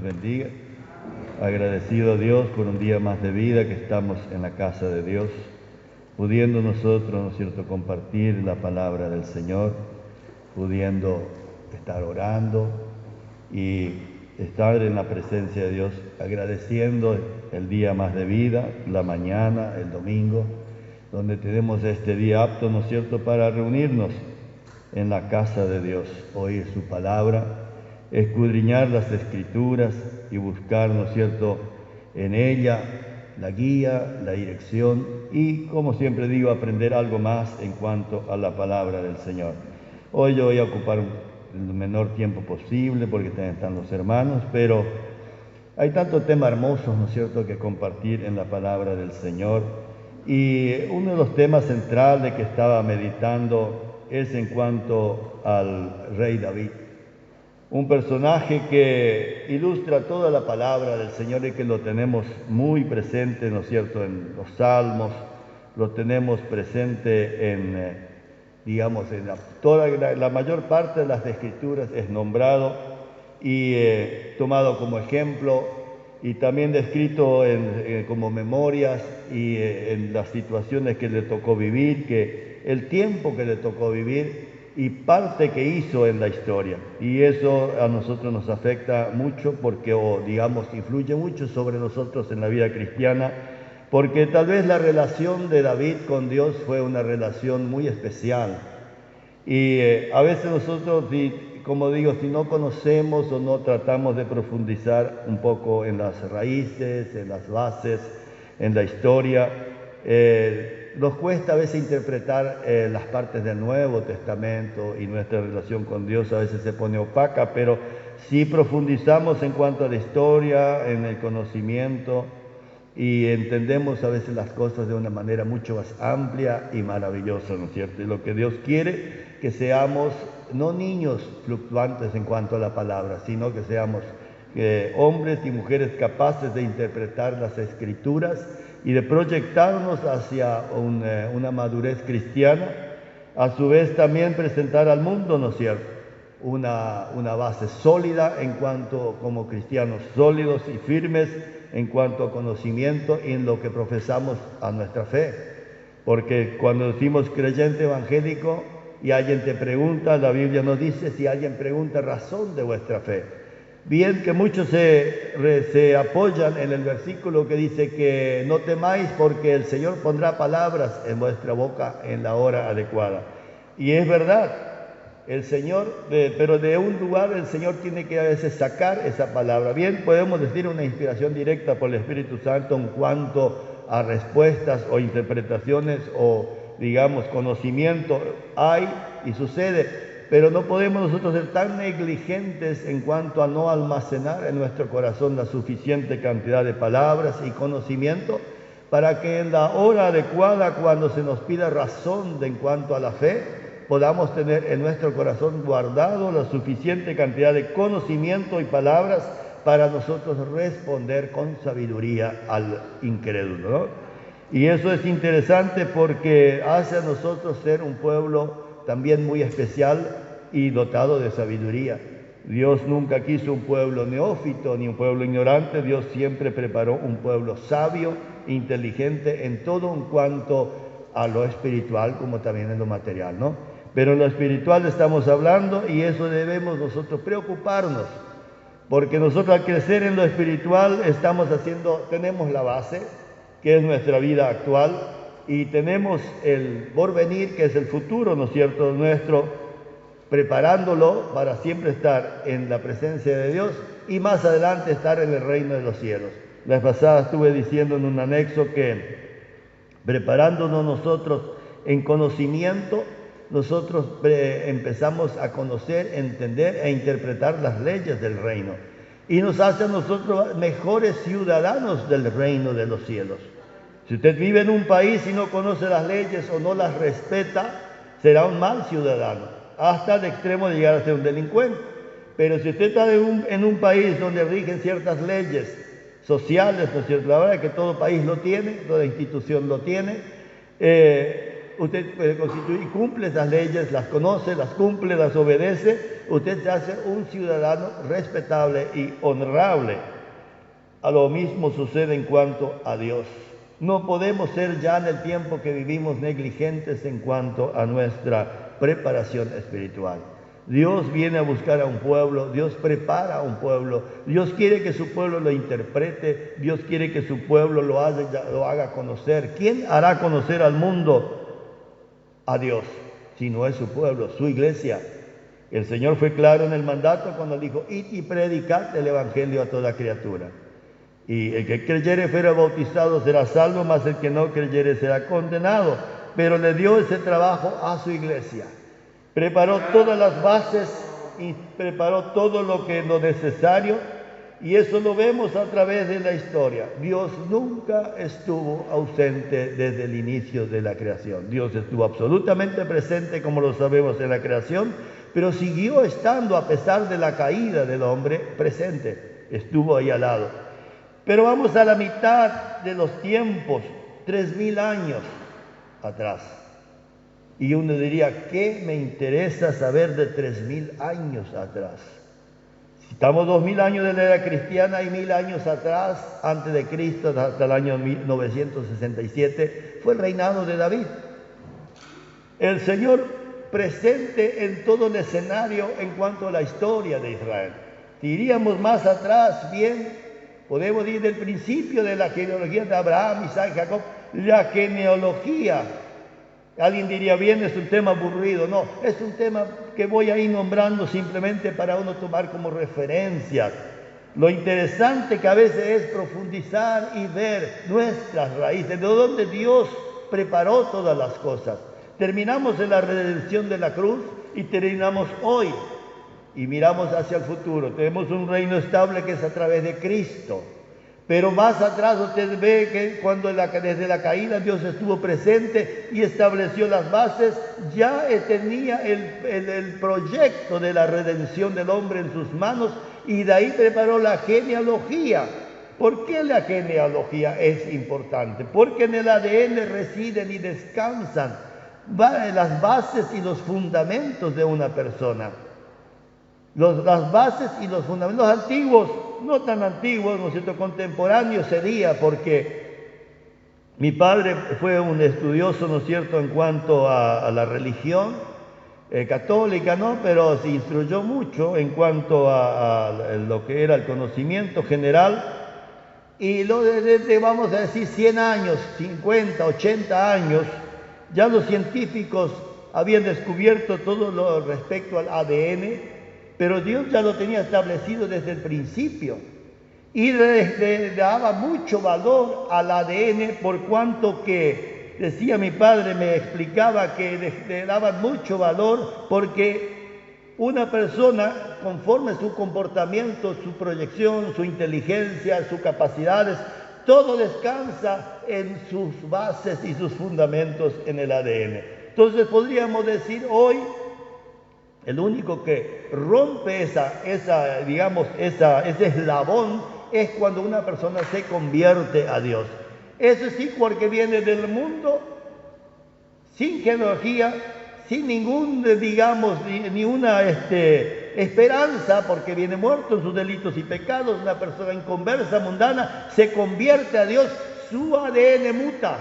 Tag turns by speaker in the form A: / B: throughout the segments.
A: bendiga. Agradecido a Dios por un día más de vida que estamos en la casa de Dios, pudiendo nosotros, ¿no es cierto?, compartir la palabra del Señor, pudiendo estar orando y estar en la presencia de Dios, agradeciendo el día más de vida, la mañana, el domingo, donde tenemos este día apto, ¿no es cierto?, para reunirnos en la casa de Dios, oír su palabra, escudriñar las Escrituras y buscar, ¿no es cierto?, en ella la guía, la dirección y, como siempre digo, aprender algo más en cuanto a la palabra del Señor. Hoy yo voy a ocupar el menor tiempo posible porque también están los hermanos, pero hay tantos temas hermosos, ¿no es cierto?, que compartir en la palabra del Señor. Y uno de los temas centrales que estaba meditando es en cuanto al rey David, un personaje que ilustra toda la palabra del Señor y que lo tenemos muy presente, ¿no es cierto?, en los salmos, lo tenemos presente en, digamos, en toda la mayor parte de las escrituras es nombrado y tomado como ejemplo y también descrito como memorias y en las situaciones que le tocó vivir, que el tiempo que le tocó vivir y parte que hizo en la historia. Y eso a nosotros nos afecta mucho porque, digamos, influye mucho sobre nosotros en la vida cristiana, porque tal vez la relación de David con Dios fue una relación muy especial. Y a veces nosotros, como digo, si no conocemos o no tratamos de profundizar un poco en las raíces, en las bases, en la historia, nos cuesta a veces interpretar las partes del Nuevo Testamento y nuestra relación con Dios a veces se pone opaca, pero si profundizamos en cuanto a la historia, en el conocimiento y entendemos a veces las cosas de una manera mucho más amplia y maravillosa, ¿no es cierto? Y lo que Dios quiere, que seamos no niños fluctuantes en cuanto a la palabra, sino que seamos hombres y mujeres capaces de interpretar las Escrituras y de proyectarnos hacia una madurez cristiana, a su vez también presentar al mundo, ¿no es cierto?, una base sólida en cuanto, como cristianos sólidos y firmes en cuanto a conocimiento y en lo que profesamos a nuestra fe. Porque cuando decimos creyente evangélico y alguien te pregunta, la Biblia nos dice, si alguien pregunta razón de vuestra fe. Bien que muchos se apoyan en el versículo que dice que no temáis porque el Señor pondrá palabras en vuestra boca en la hora adecuada. Y es verdad, el Señor, pero de un lugar el Señor tiene que a veces sacar esa palabra. Bien, podemos decir una inspiración directa por el Espíritu Santo en cuanto a respuestas o interpretaciones o, digamos, conocimiento hay y sucede. Pero no podemos nosotros ser tan negligentes en cuanto a no almacenar en nuestro corazón la suficiente cantidad de palabras y conocimiento para que en la hora adecuada, cuando se nos pida razón en cuanto a la fe, podamos tener en nuestro corazón guardado la suficiente cantidad de conocimiento y palabras para nosotros responder con sabiduría al incrédulo, ¿no? Y eso es interesante porque hace a nosotros ser un pueblo también muy especial y dotado de sabiduría. Dios nunca quiso un pueblo neófito ni un pueblo ignorante. Dios siempre preparó un pueblo sabio, inteligente en todo en cuanto a lo espiritual como también en lo material, ¿no? Pero en lo espiritual estamos hablando y eso debemos nosotros preocuparnos, porque nosotros al crecer en lo espiritual tenemos la base, que es nuestra vida actual, y tenemos el porvenir, que es el futuro, ¿no es cierto?, nuestro, preparándolo para siempre estar en la presencia de Dios y más adelante estar en el reino de los cielos. La vez pasada estuve diciendo en un anexo que preparándonos nosotros en conocimiento, nosotros empezamos a conocer, entender e interpretar las leyes del reino y nos hace a nosotros mejores ciudadanos del reino de los cielos. Si usted vive en un país y no conoce las leyes o no las respeta, será un mal ciudadano, hasta el extremo de llegar a ser un delincuente. Pero si usted está en un país donde rigen ciertas leyes sociales, ¿no es cierto?, la verdad es que todo país lo tiene, toda institución lo tiene, usted puede constituir y cumple esas leyes, las conoce, las cumple, las obedece, usted se hace un ciudadano respetable y honorable. A lo mismo sucede en cuanto a Dios. No podemos ser ya en el tiempo que vivimos negligentes en cuanto a nuestra preparación espiritual. Dios viene a buscar a un pueblo, Dios prepara a un pueblo, Dios quiere que su pueblo lo interprete, Dios quiere que su pueblo lo haga conocer. ¿Quién hará conocer al mundo a Dios si no es su pueblo, su iglesia? El Señor fue claro en el mandato cuando dijo: id y predicad el evangelio a toda criatura. Y el que creyere fuera bautizado será salvo, mas el que no creyere será condenado. Pero le dio ese trabajo a su iglesia. Preparó todas las bases y preparó todo lo necesario, y eso lo vemos a través de la historia. Dios nunca estuvo ausente desde el inicio de la creación. Dios estuvo absolutamente presente, como lo sabemos, en la creación, pero siguió estando, a pesar de la caída del hombre, presente. Estuvo ahí al lado. Pero vamos a la mitad de los tiempos, 3000 años atrás. Y uno diría: ¿qué me interesa saber de 3000 años atrás? Si estamos 2000 años de la era cristiana y 1000 años atrás, antes de Cristo, hasta el año 1967, fue el reinado de David. El Señor presente en todo el escenario en cuanto a la historia de Israel. Si iríamos más atrás, bien, podemos ir del principio de la genealogía de Abraham, Isaac y Jacob. La genealogía, alguien diría: bien, es un tema aburrido. No, es un tema que voy a ir nombrando simplemente para uno tomar como referencias. Lo interesante que a veces es profundizar y ver nuestras raíces, de donde Dios preparó todas las cosas. Terminamos en la redención de la cruz y terminamos hoy y miramos hacia el futuro. Tenemos un reino estable que es a través de Cristo. Pero más atrás usted ve que cuando desde la caída Dios estuvo presente y estableció las bases, ya tenía el proyecto de la redención del hombre en sus manos, y de ahí preparó la genealogía. ¿Por qué la genealogía es importante? Porque en el ADN residen y descansan las bases y los fundamentos de una persona. Las bases y los fundamentos. Los antiguos, no tan antiguos, ¿no es cierto?, contemporáneos sería, porque mi padre fue un estudioso, ¿no es cierto?, en cuanto a la religión católica, ¿no?, pero se instruyó mucho en cuanto a lo que era el conocimiento general. Y desde, vamos a decir, 100 años, 50, 80 años, ya los científicos habían descubierto todo lo respecto al ADN, pero Dios ya lo tenía establecido desde el principio y le daba mucho valor al ADN, por cuanto que, decía mi padre, me explicaba que le daban mucho valor porque una persona, conforme su comportamiento, su proyección, su inteligencia, sus capacidades, todo descansa en sus bases y sus fundamentos en el ADN. Entonces podríamos decir hoy, el único que rompe ese eslabón es cuando una persona se convierte a Dios. Eso sí, porque viene del mundo sin genealogía, sin ningún, ni una esperanza, porque viene muerto en sus delitos y pecados. Una persona inconversa, mundana, se convierte a Dios, su ADN muta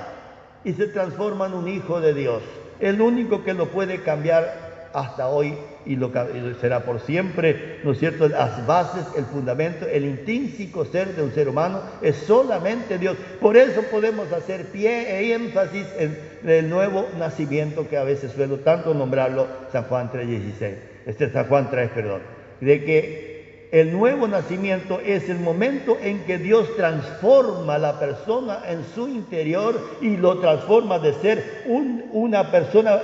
A: y se transforma en un hijo de Dios. El único que lo puede cambiar hasta hoy y será por siempre, ¿no es cierto? Las bases, el fundamento, el intrínseco ser de un ser humano es solamente Dios. Por eso podemos hacer pie y énfasis en el nuevo nacimiento, que a veces suelo tanto nombrarlo, San Juan 3:16, San Juan 3, de que el nuevo nacimiento es el momento en que Dios transforma a la persona en su interior y lo transforma de ser una persona,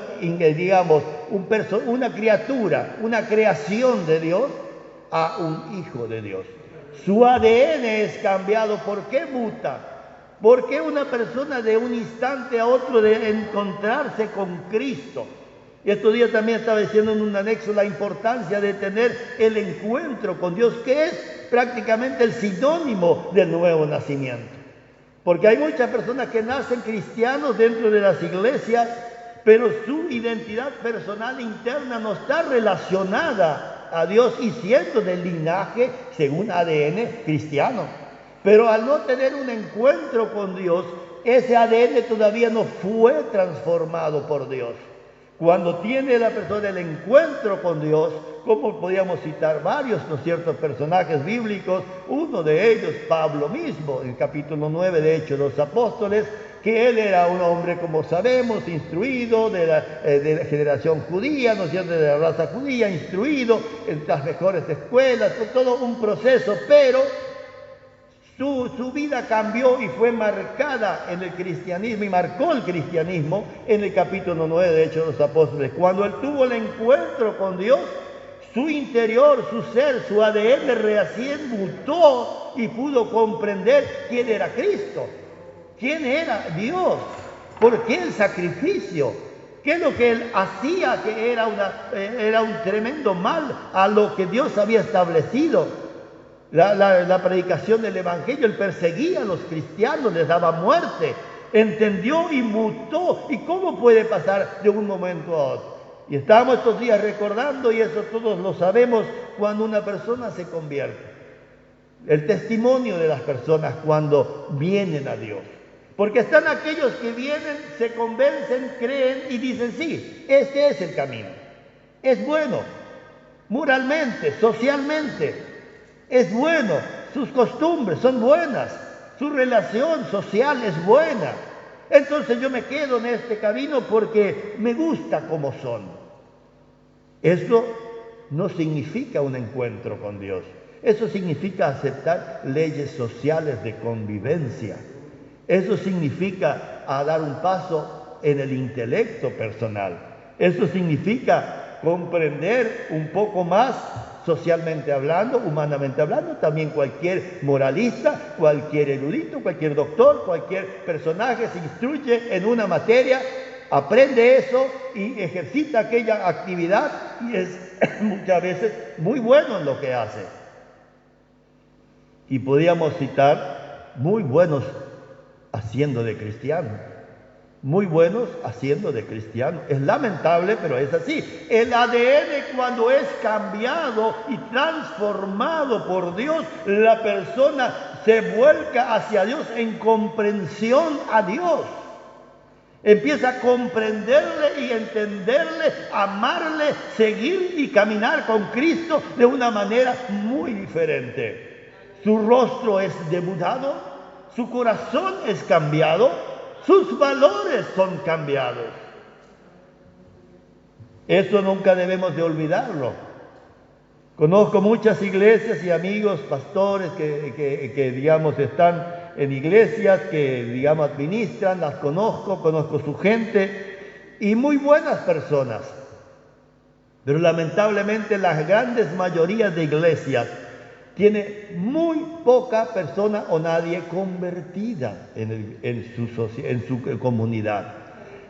A: una criatura, una creación de Dios, a un hijo de Dios. Su ADN es cambiado. ¿Por qué muta? Porque una persona de un instante a otro de encontrarse con Cristo. Y estos días también estaba diciendo en un anexo la importancia de tener el encuentro con Dios, que es prácticamente el sinónimo del nuevo nacimiento. Porque hay muchas personas que nacen cristianos dentro de las iglesias, pero su identidad personal interna no está relacionada a Dios y siendo del linaje según ADN cristiano. Pero al no tener un encuentro con Dios, ese ADN todavía no fue transformado por Dios. Cuando tiene la persona el encuentro con Dios, como podríamos citar varios, ¿no es cierto?, personajes bíblicos, uno de ellos, Pablo mismo, en el capítulo 9 de Hechos de los Apóstoles, que él era un hombre, como sabemos, instruido de la generación judía, ¿no es cierto?, de la raza judía, instruido en las mejores escuelas, todo un proceso, pero su vida cambió y fue marcada en el cristianismo, y marcó el cristianismo en el capítulo 9 de Hechos de los Apóstoles. Cuando él tuvo el encuentro con Dios, su interior, su ser, su ADN recién mutó y pudo comprender quién era Cristo, quién era Dios, por qué el sacrificio, qué es lo que él hacía, que era un tremendo mal a lo que Dios había establecido. La predicación del Evangelio, él perseguía a los cristianos, les daba muerte, entendió y mutó. ¿Y cómo puede pasar de un momento a otro? Y estamos estos días recordando, y eso todos lo sabemos, cuando una persona se convierte. El testimonio de las personas cuando vienen a Dios. Porque están aquellos que vienen, se convencen, creen y dicen, sí, este es el camino. Es bueno, moralmente, socialmente. Es bueno, sus costumbres son buenas, su relación social es buena. Entonces yo me quedo en este camino porque me gusta como son. Eso no significa un encuentro con Dios. Eso significa aceptar leyes sociales de convivencia. Eso significa dar un paso en el intelecto personal. Eso significa comprender un poco más socialmente hablando, humanamente hablando. También cualquier moralista, cualquier erudito, cualquier doctor, cualquier personaje se instruye en una materia, aprende eso y ejercita aquella actividad y es muchas veces muy bueno en lo que hace. Y podríamos citar muy buenos haciendo de cristiano. Muy buenos haciendo de cristiano. Es lamentable, pero es así. El ADN, cuando es cambiado y transformado por Dios, la persona se vuelca hacia Dios en comprensión a Dios. Empieza a comprenderle y entenderle, amarle, seguir y caminar con Cristo de una manera muy diferente. Su rostro es demudado, su corazón es cambiado, sus valores son cambiados. Eso nunca debemos de olvidarlo. Conozco muchas iglesias y amigos, pastores que digamos, están en iglesias, que, digamos, administran, las conozco su gente, y muy buenas personas. Pero lamentablemente las grandes mayorías de iglesias tiene muy poca persona o nadie convertida en su comunidad.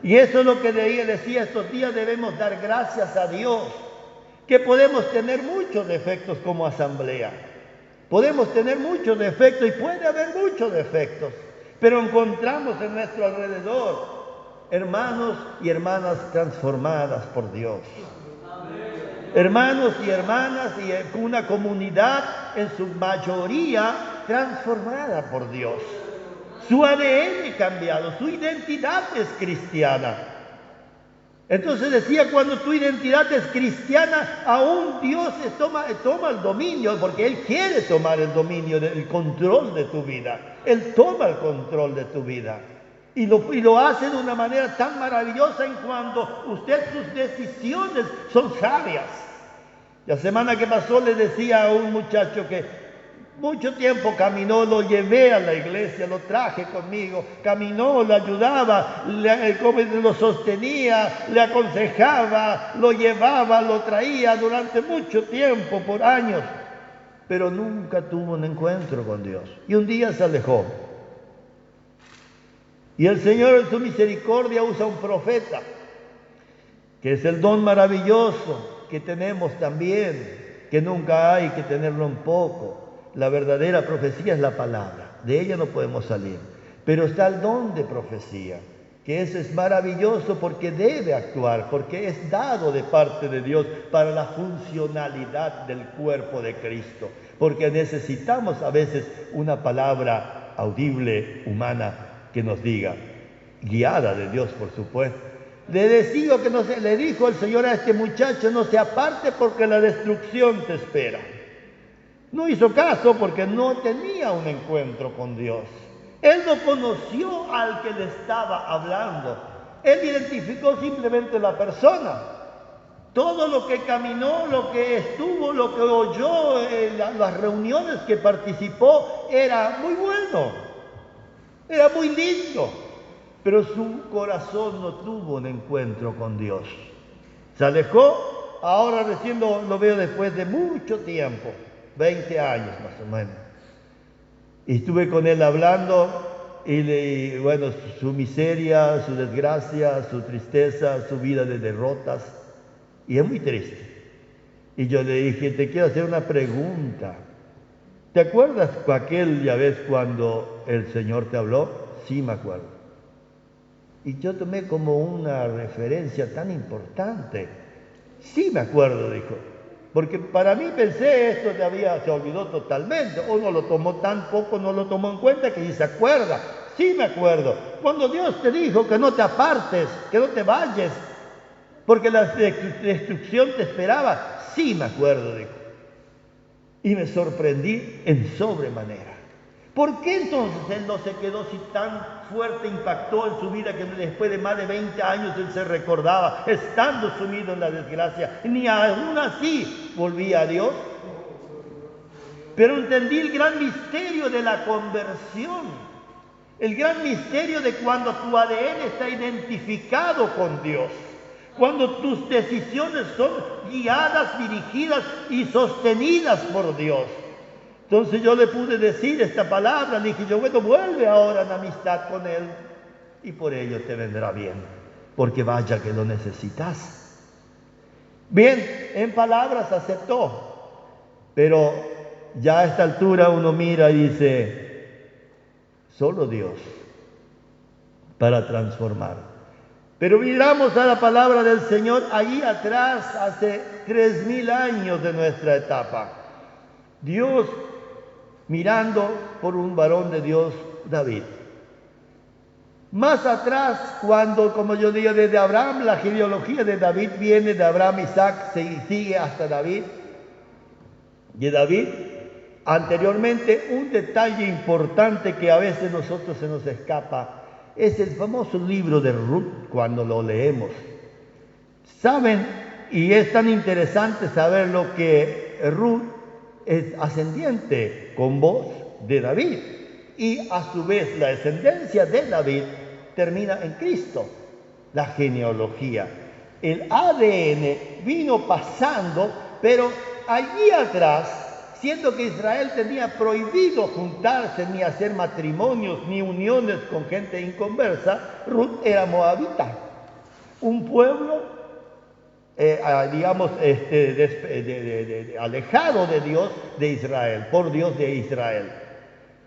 A: Y eso es lo que decía estos días, debemos dar gracias a Dios, que podemos tener muchos defectos como asamblea. Podemos tener muchos defectos y puede haber muchos defectos, pero encontramos en nuestro alrededor hermanos y hermanas transformadas por Dios. Hermanos y hermanas y una comunidad en su mayoría transformada por Dios. Su ADN cambiado, su identidad es cristiana. Entonces decía, cuando tu identidad es cristiana, aún Dios toma el dominio, porque Él quiere tomar el dominio, el control de tu vida. Él toma el control de tu vida. Y lo hace de una manera tan maravillosa en cuando sus decisiones son sabias. La semana que pasó le decía a un muchacho que mucho tiempo caminó, lo llevé a la iglesia, lo traje conmigo, caminó, lo ayudaba, lo sostenía, le aconsejaba, lo llevaba, lo traía durante mucho tiempo, por años, pero nunca tuvo un encuentro con Dios. Y un día se alejó. Y el Señor en su misericordia usa un profeta, que es el don maravilloso que tenemos también, que nunca hay que tenerlo en poco. La verdadera profecía es la palabra, de ella no podemos salir. Pero está el don de profecía, que eso es maravilloso porque debe actuar, porque es dado de parte de Dios para la funcionalidad del cuerpo de Cristo, porque necesitamos a veces una palabra audible, humana, que nos diga, guiada de Dios, por supuesto. Le dijo el Señor a este muchacho, no se aparte porque la destrucción te espera. No hizo caso porque no tenía un encuentro con Dios. Él no conoció al que le estaba hablando. Él identificó simplemente la persona. Todo lo que caminó, lo que estuvo, lo que oyó, las reuniones que participó, era muy bueno. Era muy lindo. Pero su corazón no tuvo un encuentro con Dios. Se alejó, ahora recién lo veo después de mucho tiempo, 20 años más o menos. Y estuve con él hablando y bueno, su miseria, su desgracia, su tristeza, su vida de derrotas. Y es muy triste. Y yo le dije, te quiero hacer una pregunta. ¿Te acuerdas aquella vez cuando el Señor te habló? Sí, me acuerdo. Y yo tomé como una referencia tan importante. Sí, me acuerdo, dijo. Porque para mí pensé esto se olvidó totalmente, o no lo tomó tan poco, no lo tomó en cuenta que ni se acuerda. Sí me acuerdo, cuando Dios te dijo que no te apartes, que no te vayas, porque la destrucción te esperaba. Sí me acuerdo, dijo. Y me sorprendí en sobremanera. ¿Por qué entonces él no se quedó si tan fuerte impactó en su vida que después de más de 20 años él se recordaba, estando sumido en la desgracia, ni aún así volvía a Dios? Pero entendí el gran misterio de la conversión, el gran misterio de cuando tu ADN está identificado con Dios, cuando tus decisiones son guiadas, dirigidas y sostenidas por Dios. Entonces yo le pude decir esta palabra, le dije yo, bueno, vuelve ahora en amistad con Él y por ello te vendrá bien, porque vaya que lo necesitas. Bien, en palabras aceptó, pero ya a esta altura uno mira y dice, solo Dios para transformar. Pero miramos a la palabra del Señor allí atrás, hace 3000 años de nuestra etapa. Dios mirando por un varón de Dios, David. Más atrás, cuando, como yo digo, desde Abraham, la genealogía de David viene de Abraham, Isaac, sigue hasta David. De David, anteriormente, un detalle importante que a veces nosotros se nos escapa, es el famoso libro de Ruth, cuando lo leemos. ¿Saben? Y es tan interesante saber lo que Ruth es ascendiente con voz de David, y a su vez la descendencia de David termina en Cristo. La genealogía, el ADN vino pasando, pero allí atrás, siendo que Israel tenía prohibido juntarse ni hacer matrimonios ni uniones con gente inconversa, Ruth era moabita, un pueblo alejado de Dios, de Israel, por Dios de Israel,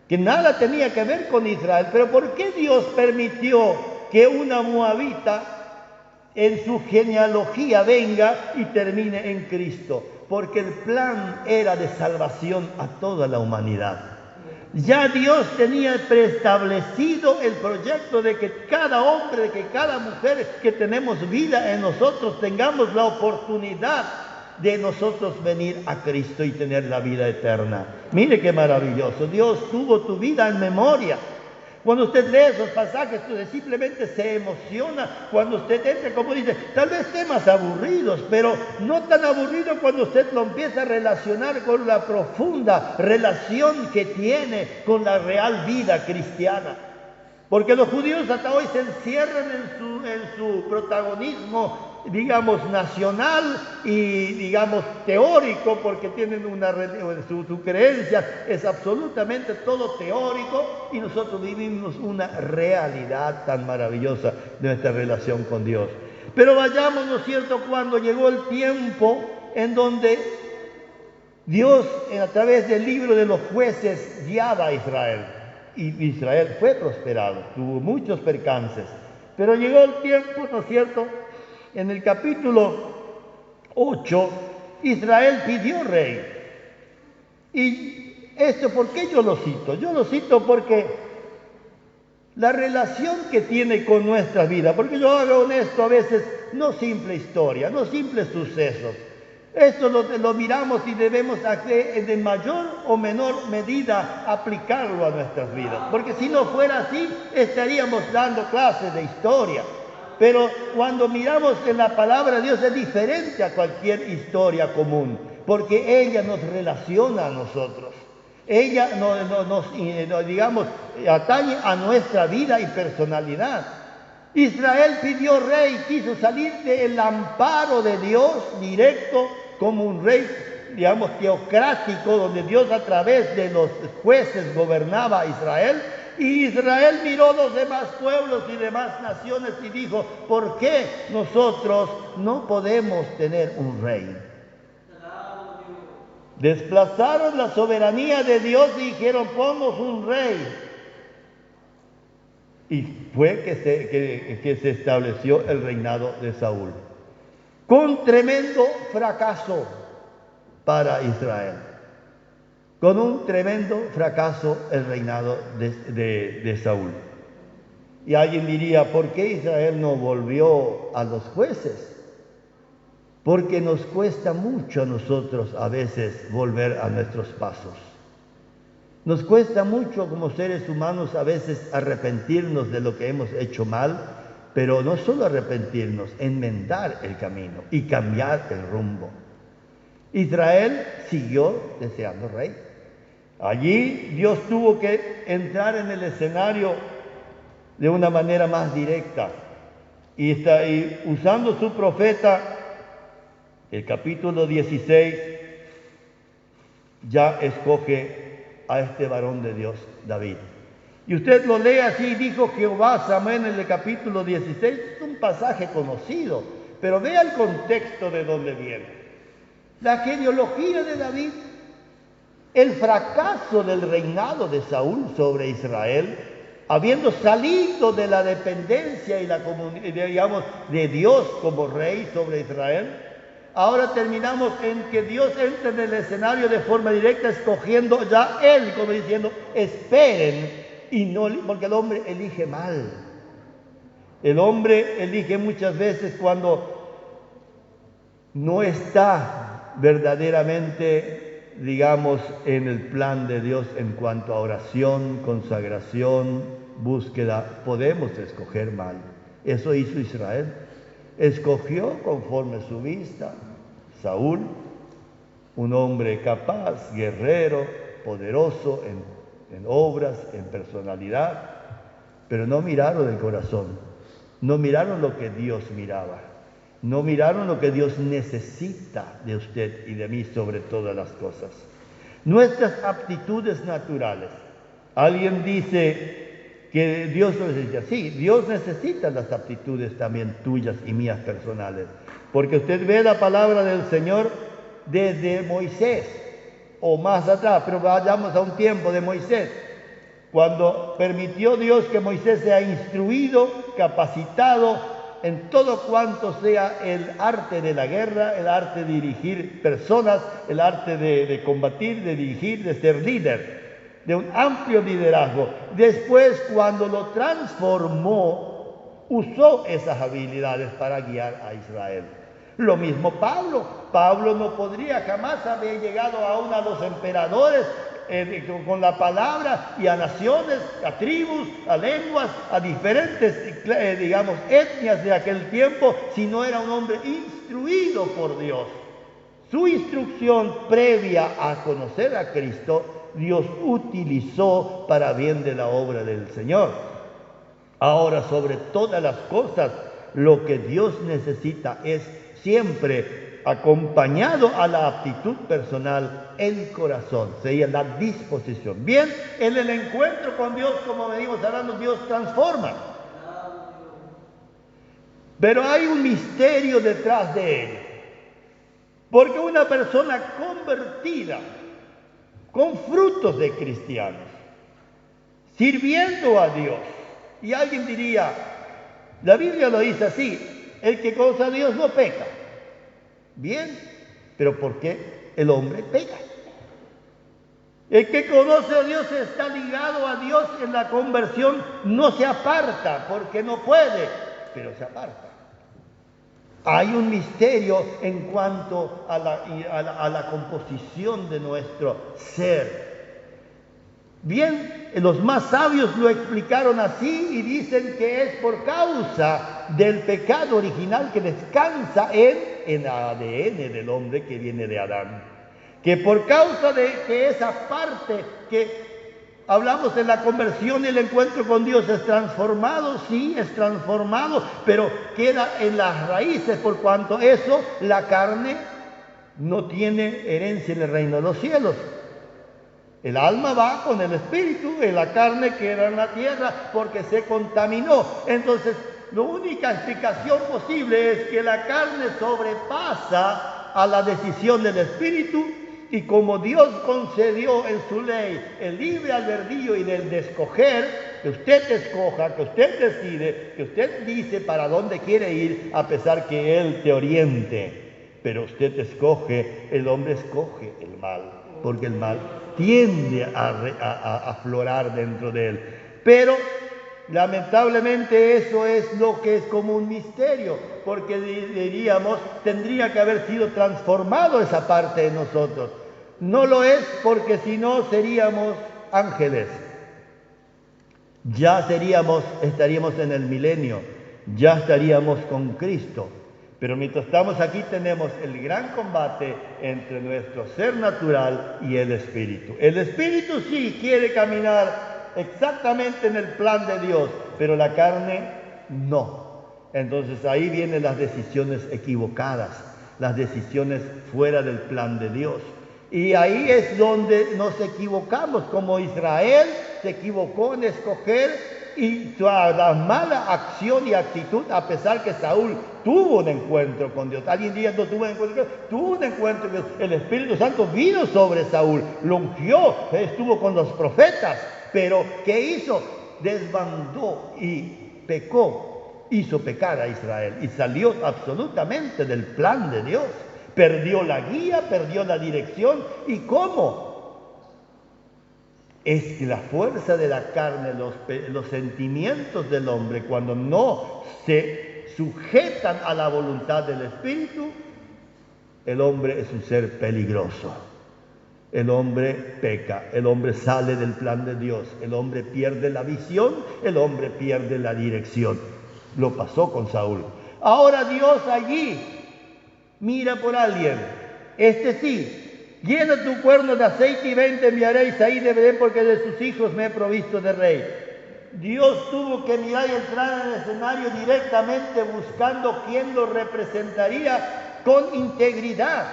A: que nada tenía que ver con Israel. Pero ¿por qué Dios permitió que una moabita en su genealogía venga y termine en Cristo? Porque el plan era de salvación a toda la humanidad. Ya Dios tenía preestablecido el proyecto de que cada hombre, de que cada mujer que tenemos vida en nosotros, tengamos la oportunidad de nosotros venir a Cristo y tener la vida eterna. Mire qué maravilloso. Dios tuvo tu vida en memoria. Cuando usted lee esos pasajes, usted simplemente se emociona cuando usted entra, como dice, tal vez temas aburridos, pero no tan aburrido cuando usted lo empieza a relacionar con la profunda relación que tiene con la real vida cristiana. Porque los judíos hasta hoy se encierran en su protagonismo, digamos, nacional y, digamos, teórico, porque tienen su creencia es absolutamente todo teórico, y nosotros vivimos una realidad tan maravillosa de nuestra relación con Dios. Pero vayamos, ¿no es cierto?, cuando llegó el tiempo en donde Dios, a través del libro de los jueces, guiaba a Israel. Y Israel fue prosperado, tuvo muchos percances, Pero llegó el tiempo, ¿no es cierto? En el capítulo 8, Israel pidió rey. Y esto, ¿por qué yo lo cito? Yo lo cito porque la relación que tiene con nuestra vida, porque yo hago esto a veces, no simple historia, no simples sucesos. Esto lo miramos y debemos de mayor o menor medida aplicarlo a nuestras vidas. Porque si no fuera así, estaríamos dando clases de historia. Pero cuando miramos en la palabra de Dios es diferente a cualquier historia común, porque ella nos relaciona a nosotros. Ella nos atañe a nuestra vida y personalidad. Israel pidió rey, quiso salir del amparo de Dios directo como un rey, teocrático, donde Dios a través de los jueces gobernaba a Israel. Y Israel miró a los demás pueblos y demás naciones y dijo, ¿por qué nosotros no podemos tener un rey? Desplazaron la soberanía de Dios y dijeron, pongamos un rey. Y fue que se estableció el reinado de Saúl, con tremendo fracaso para Israel. Con un tremendo fracaso el reinado de Saúl. Y alguien diría, ¿por qué Israel no volvió a los jueces? Porque nos cuesta mucho a nosotros a veces volver a nuestros pasos. Nos cuesta mucho como seres humanos a veces arrepentirnos de lo que hemos hecho mal, pero no solo arrepentirnos, enmendar el camino y cambiar el rumbo. Israel siguió deseando rey. Allí Dios tuvo que entrar en el escenario de una manera más directa y usando su profeta, el capítulo 16, ya escoge a este varón de Dios, David. Y usted lo lee así, dijo Jehová a Samuel en el capítulo 16, es un pasaje conocido, pero vea el contexto de dónde viene. La genealogía de David, el fracaso del reinado de Saúl sobre Israel, habiendo salido de la dependencia y de Dios como rey sobre Israel. Ahora terminamos en que Dios entra en el escenario de forma directa, escogiendo ya Él, como diciendo, esperen, y no, porque el hombre elige mal. El hombre elige muchas veces cuando no está verdaderamente, en el plan de Dios en cuanto a oración, consagración, búsqueda. Podemos escoger mal. Eso hizo Israel. Escogió conforme su vista. Saúl, un hombre capaz, guerrero, poderoso en obras, en personalidad, pero no miraron el corazón, no miraron lo que Dios miraba, no miraron lo que Dios necesita de usted y de mí sobre todas las cosas. Nuestras aptitudes naturales. Alguien dice que Dios lo necesita. Sí, Dios necesita las aptitudes también tuyas y mías personales. Porque usted ve la palabra del Señor desde Moisés o más atrás, pero vayamos a un tiempo de Moisés, cuando permitió Dios que Moisés sea instruido, capacitado en todo cuanto sea el arte de la guerra, el arte de dirigir personas, el arte de combatir, de dirigir, de ser líder, de un amplio liderazgo. Después, cuando lo transformó, usó esas habilidades para guiar a Israel. Lo mismo Pablo. Pablo no podría jamás haber llegado aún a los emperadores con la palabra y a naciones, a tribus, a lenguas, a diferentes, etnias de aquel tiempo, si no era un hombre instruido por Dios. Su instrucción previa a conocer a Cristo, Dios utilizó para bien de la obra del Señor. Ahora, sobre todas las cosas, lo que Dios necesita es siempre acompañado a la aptitud personal, el corazón, sería la disposición. Bien, en el encuentro con Dios, como venimos hablando, Dios transforma. Pero hay un misterio detrás de ello. Porque una persona convertida, con frutos de cristianos, sirviendo a Dios, y alguien diría, La Biblia lo dice así: el que conoce a Dios no peca. Bien, pero ¿por qué el hombre peca? El que conoce a Dios está ligado a Dios en la conversión, no se aparta porque no puede, pero se aparta. Hay un misterio en cuanto a la composición de nuestro ser. Bien, los más sabios lo explicaron así y dicen que es por causa del pecado original que descansa en el ADN del hombre que viene de Adán. Que por causa de que esa parte que hablamos de la conversión y el encuentro con Dios es transformado, sí, es transformado, pero queda en las raíces, por cuanto eso, la carne, no tiene herencia en el reino de los cielos. El alma va con el espíritu y la carne queda en la tierra porque se contaminó. Entonces, la única explicación posible es que la carne sobrepasa a la decisión del espíritu, y como Dios concedió en su ley el libre albedrío y del de escoger, que usted escoja, que usted decide, que usted dice para dónde quiere ir, a pesar que Él te oriente. Pero usted escoge, el hombre escoge el mal, porque el mal tiende a aflorar dentro de él. Pero lamentablemente eso es lo que es como un misterio, porque diríamos, tendría que haber sido transformado esa parte de nosotros. No lo es, porque si no seríamos ángeles. Ya estaríamos en el milenio, ya estaríamos con Cristo. Pero mientras estamos aquí tenemos el gran combate entre nuestro ser natural y el espíritu. El espíritu sí quiere caminar exactamente en el plan de Dios, pero la carne no. Entonces ahí vienen las decisiones equivocadas, las decisiones fuera del plan de Dios. Y ahí es donde nos equivocamos, como Israel se equivocó en escoger y la mala acción y actitud, a pesar que Saúl tuvo un encuentro con Dios. Alguien dice no tuvo un encuentro con Dios, tuvo un encuentro con Dios. El Espíritu Santo vino sobre Saúl, lo ungió, estuvo con los profetas, pero ¿qué hizo? Desbandó y pecó, hizo pecar a Israel y salió absolutamente del plan de Dios. Perdió la guía, perdió la dirección. ¿Y cómo? Es que la fuerza de la carne, los sentimientos del hombre, cuando no se sujetan a la voluntad del Espíritu, el hombre es un ser peligroso. El hombre peca, el hombre sale del plan de Dios, el hombre pierde la visión, el hombre pierde la dirección. Lo pasó con Saúl. Ahora Dios allí mira por alguien, este sí. Llena tu cuerno de aceite y ven, te enviaré a Isaí de Belén, porque de sus hijos me he provisto de rey. Dios tuvo que mirar y entrar en el escenario directamente buscando quién lo representaría con integridad.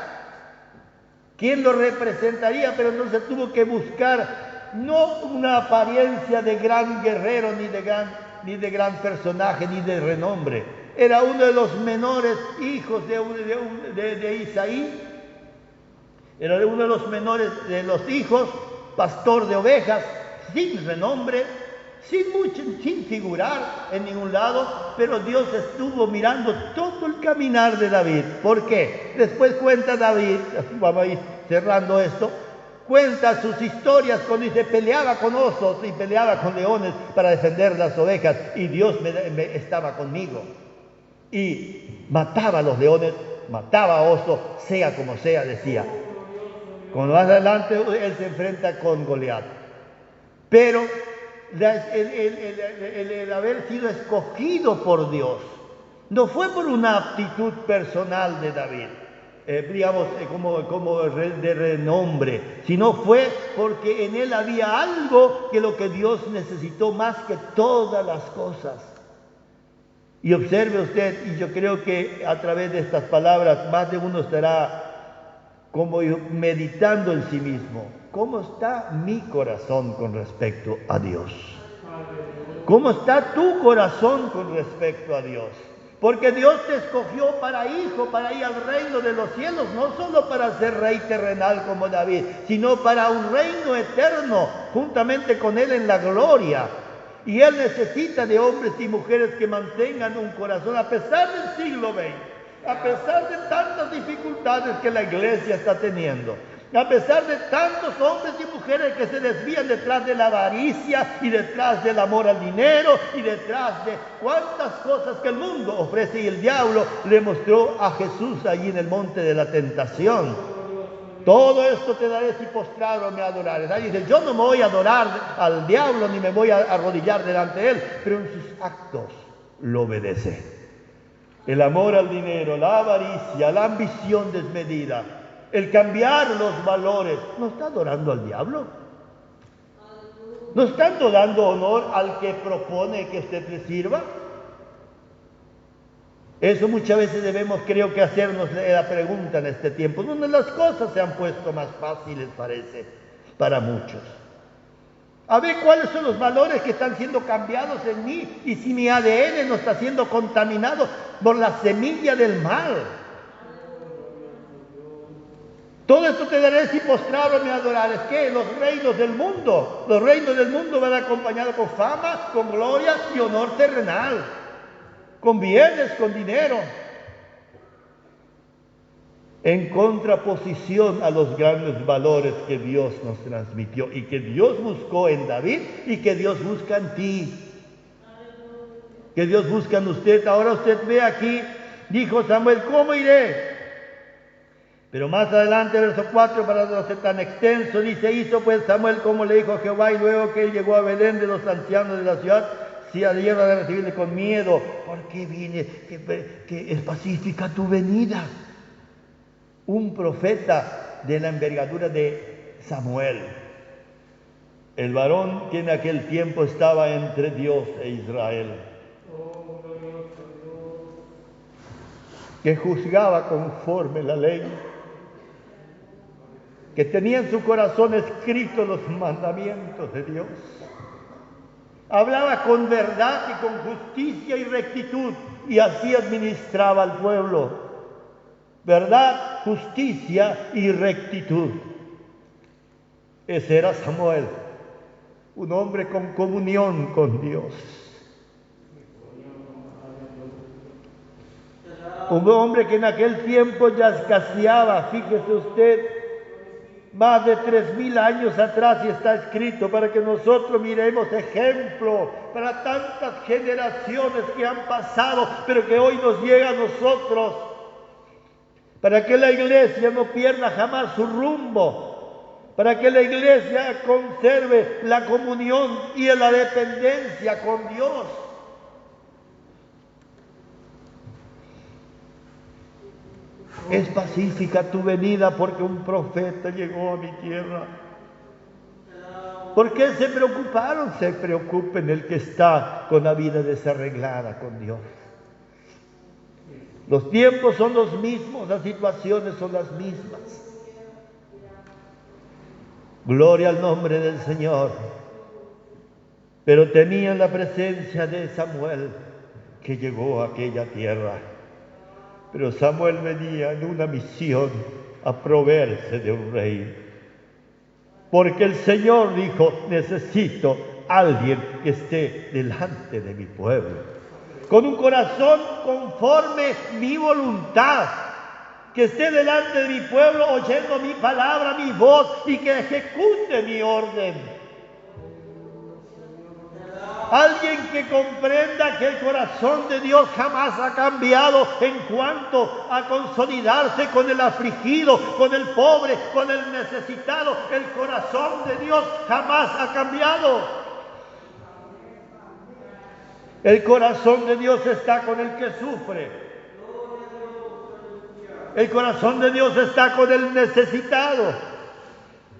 A: ¿Quién lo representaría? Pero no se tuvo que buscar no una apariencia de gran guerrero, ni de gran personaje, ni de renombre. Era uno de los menores hijos de Isaí. Era uno de los menores de los hijos, pastor de ovejas, sin renombre, sin figurar en ningún lado, pero Dios estuvo mirando todo el caminar de David. ¿Por qué? Después cuenta David, vamos a ir cerrando esto, cuenta sus historias cuando dice peleaba con osos y peleaba con leones para defender las ovejas, y Dios estaba conmigo. Y mataba a los leones, mataba a osos, sea como sea, decía. Cuando más adelante él se enfrenta con Goliat. Pero el haber sido escogido por Dios no fue por una aptitud personal de David, como de renombre, sino fue porque en él había algo que lo que Dios necesitó más que todas las cosas. Y observe usted, y yo creo que a través de estas palabras más de uno estará como meditando en sí mismo. ¿Cómo está mi corazón con respecto a Dios? ¿Cómo está tu corazón con respecto a Dios? Porque Dios te escogió para hijo, para ir al reino de los cielos, no solo para ser rey terrenal como David, sino para un reino eterno, juntamente con él en la gloria. Y Él necesita de hombres y mujeres que mantengan un corazón, a pesar del siglo XX, a pesar de tantas dificultades que la iglesia está teniendo, a pesar de tantos hombres y mujeres que se desvían detrás de la avaricia y detrás del amor al dinero y detrás de cuantas cosas que el mundo ofrece, y el diablo le mostró a Jesús allí en el monte de la tentación. Todo esto te daré si postrado me adorares. Ahí dice, yo no me voy a adorar al diablo ni me voy a arrodillar delante de él, pero en sus actos lo obedece. El amor al dinero, la avaricia, la ambición desmedida, el cambiar los valores, ¿no está adorando al diablo? ¿No está dando honor al que propone que usted le sirva? Eso muchas veces debemos, creo que, hacernos la pregunta en este tiempo, donde las cosas se han puesto más fáciles, parece, para muchos. A ver cuáles son los valores que están siendo cambiados en mí y si mi ADN no está siendo contaminado por la semilla del mal. Todo esto te daré si postrado me adorares. ¿Qué? Los reinos del mundo. Los reinos del mundo van acompañados con fama, con gloria y honor terrenal, con bienes, con dinero, en contraposición a los grandes valores que Dios nos transmitió y que Dios buscó en David y que Dios busca en ti, que Dios busca en usted. Ahora usted ve aquí, dijo Samuel, ¿cómo iré? Pero más adelante, verso 4, para no ser tan extenso, dice, hizo pues Samuel como le dijo a Jehová, y luego que él llegó a Belén de los ancianos de la ciudad, si salieron a recibirle con miedo, porque vine, que es pacífica tu venida. Un profeta de la envergadura de Samuel, el varón que en aquel tiempo estaba entre Dios e Israel, que juzgaba conforme la ley, que tenía en su corazón escritos los mandamientos de Dios, hablaba con verdad y con justicia y rectitud, y así administraba al pueblo. Verdad, justicia y rectitud. Ese era Samuel, un hombre con comunión con Dios. Un hombre que en aquel tiempo ya escaseaba, fíjese usted, más de 3000 años atrás, y está escrito para que nosotros miremos ejemplo para tantas generaciones que han pasado, pero que hoy nos llega a nosotros, para que la iglesia no pierda jamás su rumbo, para que la iglesia conserve la comunión y la dependencia con Dios. Es pacífica tu venida porque un profeta llegó a mi tierra. ¿Por qué se preocuparon? Se preocupen el que está con la vida desarreglada con Dios. Los tiempos son los mismos, las situaciones son las mismas. Gloria al nombre del Señor. Pero tenían la presencia de Samuel que llegó a aquella tierra. Pero Samuel venía en una misión a proveerse de un rey. Porque el Señor dijo, necesito a alguien que esté delante de mi pueblo, con un corazón conforme mi voluntad, que esté delante de mi pueblo oyendo mi palabra, mi voz, y que ejecute mi orden. Alguien que comprenda que el corazón de Dios jamás ha cambiado en cuanto a consolidarse con el afligido, con el pobre, con el necesitado. El corazón de Dios jamás ha cambiado. El corazón de Dios está con el que sufre. El corazón de Dios está con el necesitado.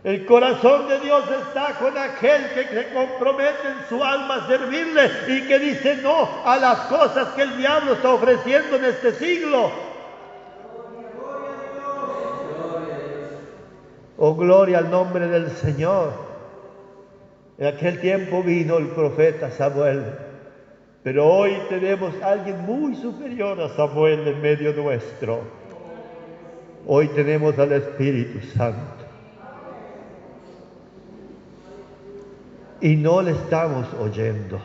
A: El corazón de Dios está con aquel que se compromete en su alma a servirle y que dice no a las cosas que el diablo está ofreciendo en este siglo. Oh, gloria al nombre del Señor. En aquel tiempo vino el profeta Samuel, pero hoy tenemos a alguien muy superior a Samuel en medio nuestro. Hoy tenemos al Espíritu Santo. y no le estamos oyendo.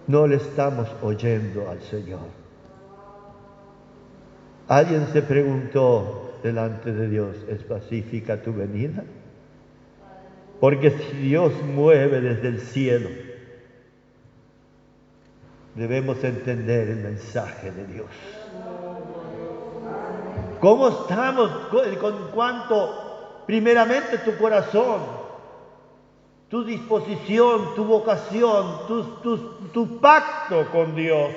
A: No le estamos oyendo al Señor. Alguien se preguntó delante de Dios, ¿es pacífica tu venida? Porque si Dios mueve desde el cielo, debemos entender el mensaje de Dios. ¿Cómo estamos con cuanto, primeramente, tu corazón, tu disposición, tu vocación, tu pacto con Dios?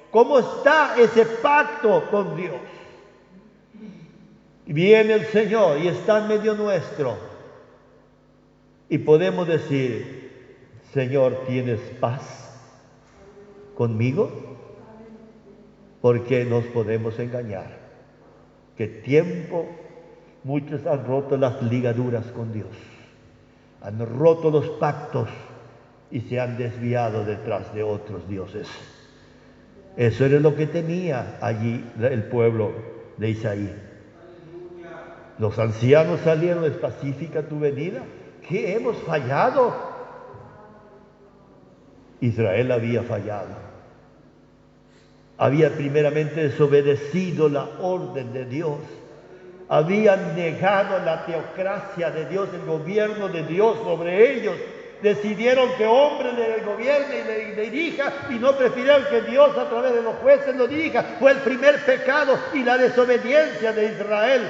A: ¿Cómo está ese pacto con Dios? Viene el Señor y está en medio nuestro. Y podemos decir, Señor, ¿tienes paz conmigo? Porque nos podemos engañar. Que tiempo muchos han roto las ligaduras con Dios. Han roto los pactos y se han desviado detrás de otros dioses. Eso era lo que tenía allí el pueblo de Isaí. Los ancianos salieron, ¿es pacífica tu venida? ¿Qué hemos fallado? Israel había fallado. Había primeramente desobedecido la orden de Dios. Habían negado la teocracia de Dios, el gobierno de Dios sobre ellos. Decidieron que hombre le gobierne y le dirija, y no prefirieron que Dios a través de los jueces lo dirija. Fue el primer pecado y la desobediencia de Israel.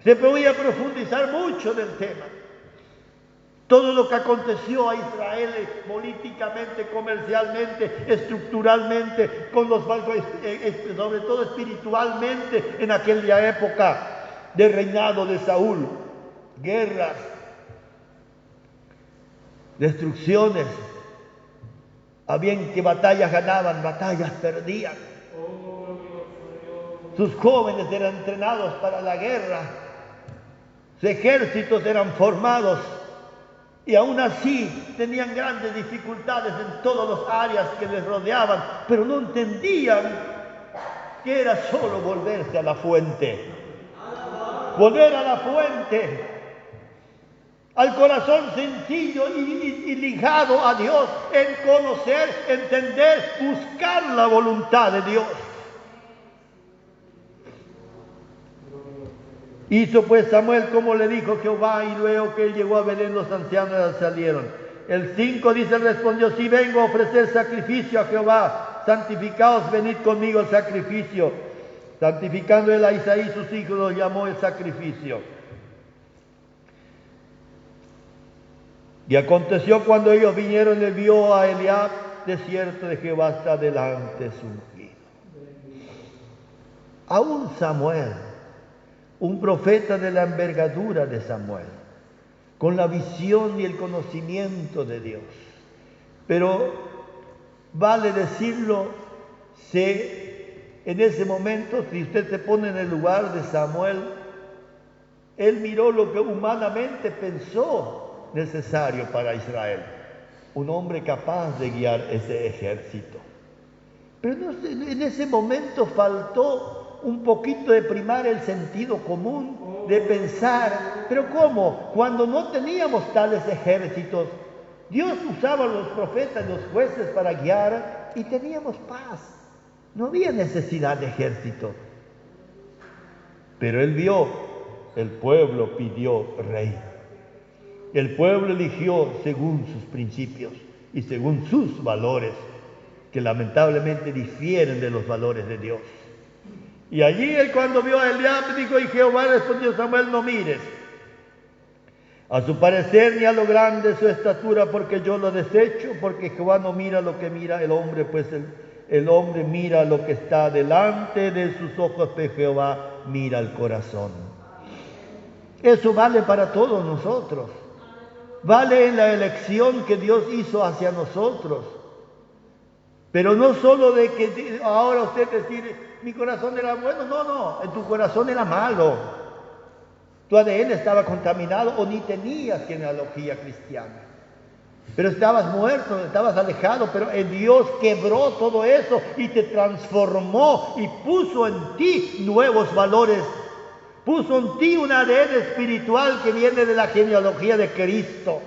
A: Se podía profundizar mucho en el tema. Todo lo que aconteció a Israel políticamente, comercialmente, estructuralmente, sobre todo espiritualmente, en aquella época de reinado de Saúl. Guerras, destrucciones. Habían que batallas ganaban, batallas perdían. Sus jóvenes eran entrenados para la guerra. Sus ejércitos eran formados. Y aún así tenían grandes dificultades en todas las áreas que les rodeaban, pero no entendían que era solo volverse a la fuente. Volver a la fuente, al corazón sencillo y ligado a Dios, en conocer, entender, buscar la voluntad de Dios. Hizo pues Samuel como le dijo Jehová, y luego que él llegó a Belén, los ancianos salieron. El 5 dice, respondió, si vengo a ofrecer sacrificio a Jehová, santificaos, venid conmigo al sacrificio. Santificando él a Isaí, sus hijos, los llamó el sacrificio. Y aconteció cuando ellos vinieron, le vio a Eliab, desierto de Jehová está delante su ungido. Aún Samuel, un profeta de la envergadura de Samuel, con la visión y el conocimiento de Dios. Pero vale decirlo, en ese momento, si usted se pone en el lugar de Samuel, él miró lo que humanamente pensó necesario para Israel. Un hombre capaz de guiar ese ejército. Pero en ese momento faltó un poquito de primar el sentido común, de pensar, pero ¿cómo? Cuando no teníamos tales ejércitos, Dios usaba a los profetas, los jueces para guiar y teníamos paz. No había necesidad de ejército. Pero él vio, el pueblo pidió rey. El pueblo eligió según sus principios y según sus valores, que lamentablemente difieren de los valores de Dios. Y allí él, cuando vio a Eliab, dijo, y Jehová respondió, Samuel, no mires a su parecer ni a lo grande de su estatura, porque yo lo desecho, porque Jehová no mira lo que mira el hombre, pues el hombre mira lo que está delante de sus ojos, pero Jehová mira el corazón. Eso vale para todos nosotros. Vale en la elección que Dios hizo hacia nosotros. Pero no solo de que ahora usted decide, mi corazón era bueno, no, en tu corazón era malo. Tu ADN estaba contaminado o ni tenías genealogía cristiana. Pero estabas muerto, estabas alejado, pero Dios quebró todo eso y te transformó y puso en ti nuevos valores Puso en ti un ADN espiritual que viene de la genealogía de Cristo.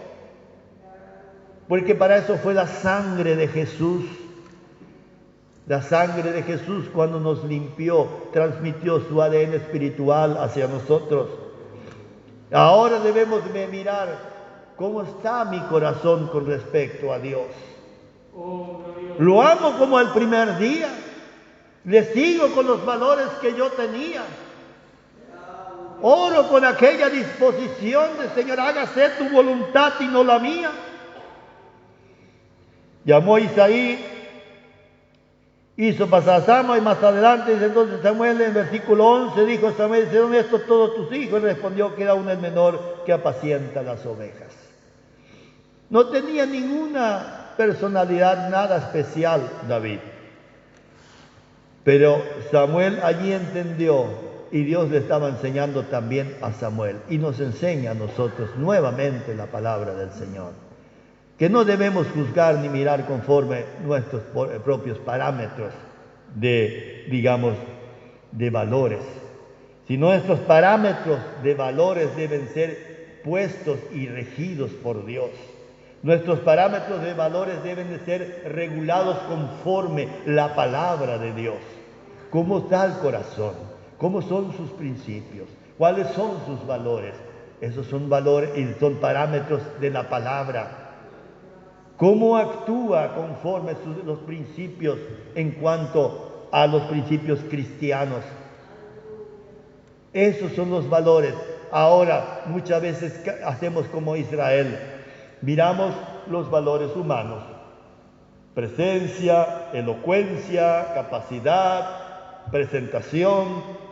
A: Porque para eso fue la sangre de Jesús. La sangre de Jesús, cuando nos limpió, transmitió su ADN espiritual hacia nosotros. Ahora debemos de mirar cómo está mi corazón con respecto a Dios. Lo amo como el primer día. Le sigo con los valores que yo tenía. Oro con aquella disposición de Señor, hágase tu voluntad y no la mía. Llamó a Isaí, hizo pasar a Samuel, y más adelante dice entonces Samuel en versículo 11 dijo Samuel, ¿son estos todos tus hijos? Y respondió que era uno el menor que apacienta las ovejas. No tenía ninguna personalidad, nada especial David. Pero Samuel allí entendió, y Dios le estaba enseñando también a Samuel, y nos enseña a nosotros nuevamente la palabra del Señor, que no debemos juzgar ni mirar conforme nuestros propios parámetros de valores. Si nuestros parámetros de valores deben ser puestos y regidos por Dios. Nuestros parámetros de valores deben de ser regulados conforme la palabra de Dios. ¿Cómo está el corazón? ¿Cómo son sus principios? ¿Cuáles son sus valores? Esos son valores y son parámetros de la palabra. ¿Cómo actúa conforme los principios en cuanto a los principios cristianos? Esos son los valores. Ahora, muchas veces hacemos como Israel. Miramos los valores humanos. Presencia, elocuencia, capacidad, presentación,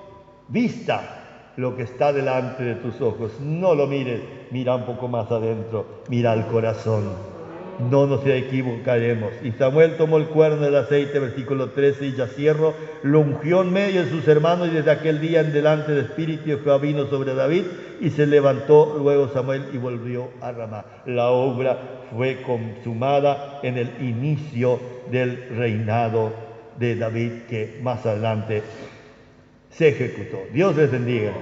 A: vista lo que está delante de tus ojos. No lo mires, mira un poco más adentro, mira el corazón. No nos equivocaremos. Y Samuel tomó el cuerno del aceite, versículo 13, y ya cierro, lo ungió en medio de sus hermanos, y desde aquel día en delante el Espíritu de Jehová vino sobre David, y se levantó luego Samuel y volvió a Ramá. La obra fue consumada en el inicio del reinado de David, que más adelante se ejecutó. Dios les bendiga.